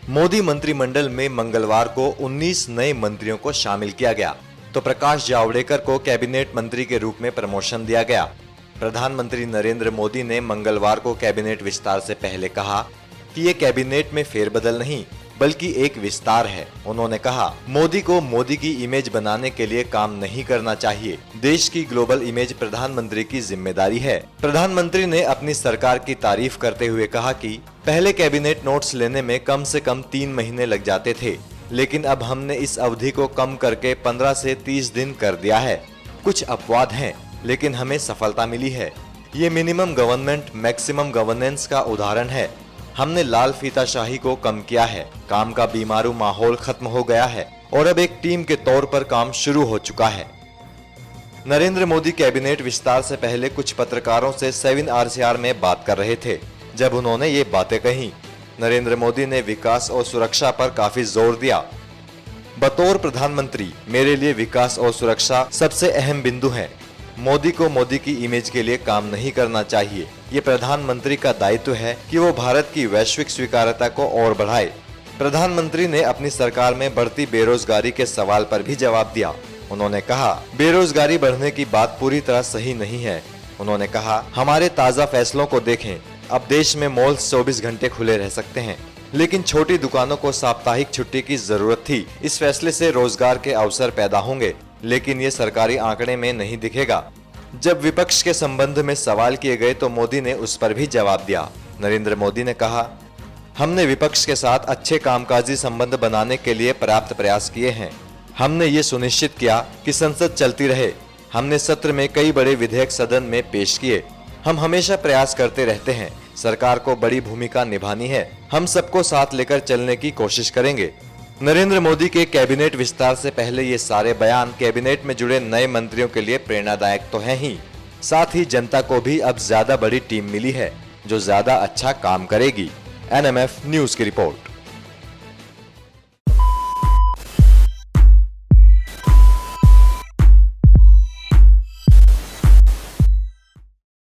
मोदी मंत्रिमंडल में मंगलवार को 19 नए मंत्रियों को शामिल किया गया तो प्रकाश जावड़ेकर को कैबिनेट मंत्री के रूप में प्रमोशन दिया गया। प्रधानमंत्री नरेंद्र मोदी ने मंगलवार को कैबिनेट विस्तार से पहले कहा कि ये कैबिनेट में फेरबदल नहीं बल्कि एक विस्तार है। उन्होंने कहा, मोदी को मोदी की इमेज बनाने के लिए काम नहीं करना चाहिए। देश की ग्लोबल इमेज प्रधानमंत्री की जिम्मेदारी है। प्रधानमंत्री ने अपनी सरकार की तारीफ करते हुए कहा कि पहले कैबिनेट नोट्स लेने में कम से कम 3 महीने लग जाते थे, लेकिन अब हमने इस अवधि को कम करके 15 से 30 दिन कर दिया है। कुछ अपवाद हैं, लेकिन हमें सफलता मिली है। ये मिनिमम गवर्नमेंट मैक्सिमम गवर्नेंस का उदाहरण है। हमने लाल फीताशाही को कम किया है। काम का बीमारू माहौल खत्म हो गया है और अब एक टीम के तौर पर काम शुरू हो चुका है। नरेंद्र मोदी कैबिनेट विस्तार से पहले कुछ पत्रकारों से 7RCR में बात कर रहे थे। जब उन्होंने ये बातें कही, नरेंद्र मोदी ने विकास और सुरक्षा पर काफी जोर दिया। बतौर प्रधानमंत्री मेरे लिए विकास और सुरक्षा सबसे अहम बिंदु है। मोदी को मोदी की इमेज के लिए काम नहीं करना चाहिए। ये प्रधानमंत्री का दायित्व है कि वो भारत की वैश्विक स्वीकार्यता को और बढ़ाए। प्रधानमंत्री ने अपनी सरकार में बढ़ती बेरोजगारी के सवाल पर भी जवाब दिया। उन्होंने कहा, बेरोजगारी बढ़ने की बात पूरी तरह सही नहीं है। उन्होंने कहा, हमारे ताज़ा फैसलों को देखें। अब देश में मॉल्स 24 घंटे खुले रह सकते हैं, लेकिन छोटी दुकानों को साप्ताहिक छुट्टी की जरूरत थी। इस फैसले से रोजगार के अवसर पैदा होंगे, लेकिन ये सरकारी आंकड़े में नहीं दिखेगा। जब विपक्ष के संबंध में सवाल किए गए तो मोदी ने उस पर भी जवाब दिया। नरेंद्र मोदी ने कहा, हमने विपक्ष के साथ अच्छे कामकाजी संबंध बनाने के लिए पर्याप्त प्रयास किए हैं। हमने ये सुनिश्चित किया कि संसद चलती रहे। हमने सत्र में कई बड़े विधेयक सदन में पेश किए। हम हमेशा प्रयास करते रहते हैं। सरकार को बड़ी भूमिका निभानी है। हम सबको साथ लेकर चलने की कोशिश करेंगे। नरेंद्र मोदी के कैबिनेट विस्तार से पहले ये सारे बयान कैबिनेट में जुड़े नए मंत्रियों के लिए प्रेरणादायक तो हैं ही, साथ ही जनता को भी अब ज्यादा बड़ी टीम मिली है जो ज्यादा अच्छा काम करेगी। NMF न्यूज की रिपोर्ट।